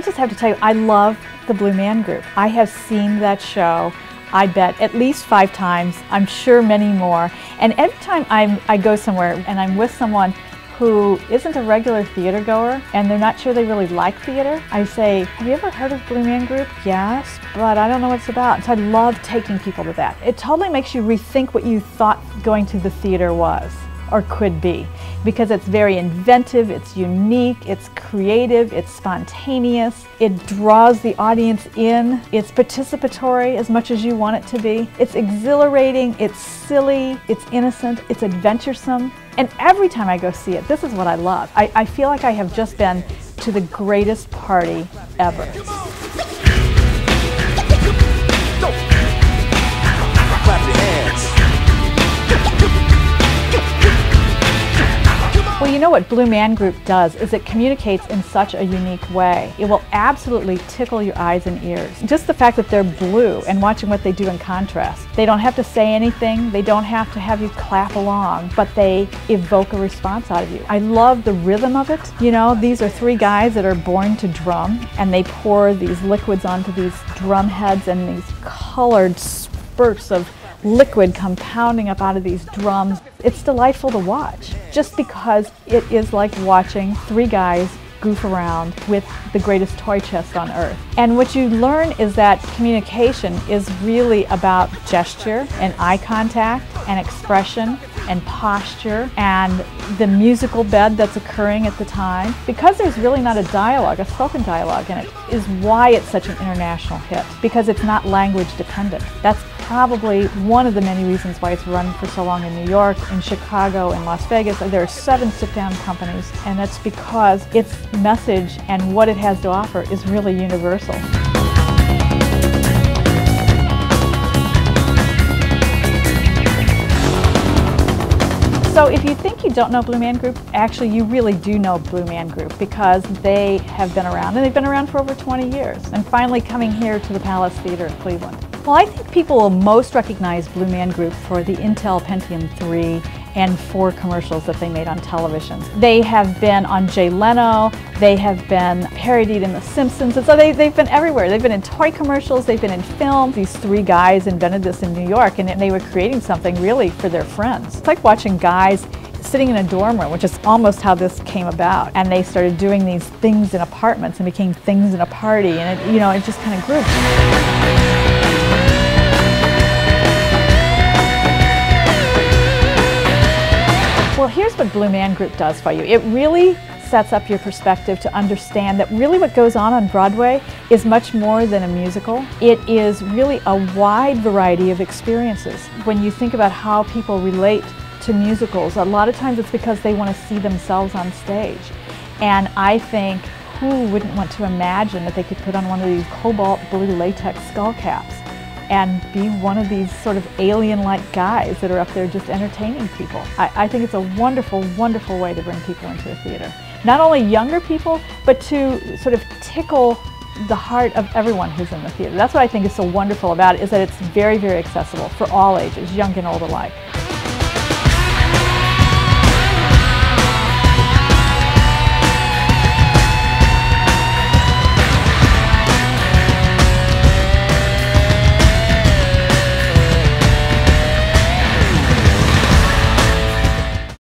just have to tell you, I love the Blue Man Group. I have seen that show, I bet, at least 5 times. I'm sure many more. And every time I go somewhere and I'm with someone who isn't a regular theater goer and they're not sure they really like theater, I say, have you ever heard of Blue Man Group? Yes, but I don't know what it's about. So I love taking people to that. It totally makes you rethink what you thought going to the theater was or could be, because it's very inventive, it's unique, it's creative, it's spontaneous, it draws the audience in, it's participatory as much as you want it to be, it's exhilarating, it's silly, it's innocent, it's adventuresome, and every time I go see it, this is what I love. I feel like I have just been to the greatest party ever. Clap your hands. Well, you know what Blue Man Group does is it communicates in such a unique way. It will absolutely tickle your eyes and ears. Just the fact that they're blue and watching what they do in contrast. They don't have to say anything, they don't have to have you clap along, but they evoke a response out of you. I love the rhythm of it. You know, these are 3 guys that are born to drum, and they pour these liquids onto these drum heads, and these colored spurts of liquid compounding up out of these drums. It's delightful to watch, just because it is like watching 3 guys goof around with the greatest toy chest on earth. And what you learn is that communication is really about gesture and eye contact and expression and posture and the musical bed that's occurring at the time. Because there's really not a dialogue, a spoken dialogue in it, is why it's such an international hit, because it's not language dependent. That's probably one of the many reasons why it's run for so long in New York, in Chicago, in Las Vegas. There are 7 sit-down companies, and that's because its message and what it has to offer is really universal. So if you think you don't know Blue Man Group, actually you really do know Blue Man Group, because they have been around, and they've been around for over 20 years, and finally coming here to the Palace Theater in Cleveland. Well, I think people will most recognize Blue Man Group for the Intel Pentium 3 and 4 commercials that they made on television. They have been on Jay Leno, they have been parodied in The Simpsons, and so they've been everywhere. They've been in toy commercials, they've been in film. These 3 guys invented this in New York, and they were creating something really for their friends. It's like watching guys sitting in a dorm room, which is almost how this came about. And they started doing these things in apartments and became things in a party, and it just kind of grew. Well, here's what Blue Man Group does for you. It really sets up your perspective to understand that really what goes on Broadway is much more than a musical. It is really a wide variety of experiences. When you think about how people relate to musicals, a lot of times it's because they want to see themselves on stage. And I think, who wouldn't want to imagine that they could put on one of these cobalt blue latex skull caps and be one of these sort of alien-like guys that are up there just entertaining people. I think it's a wonderful, wonderful way to bring people into a theater. Not only younger people, but to sort of tickle the heart of everyone who's in the theater. That's what I think is so wonderful about it, is that it's very, very accessible for all ages, young and old alike.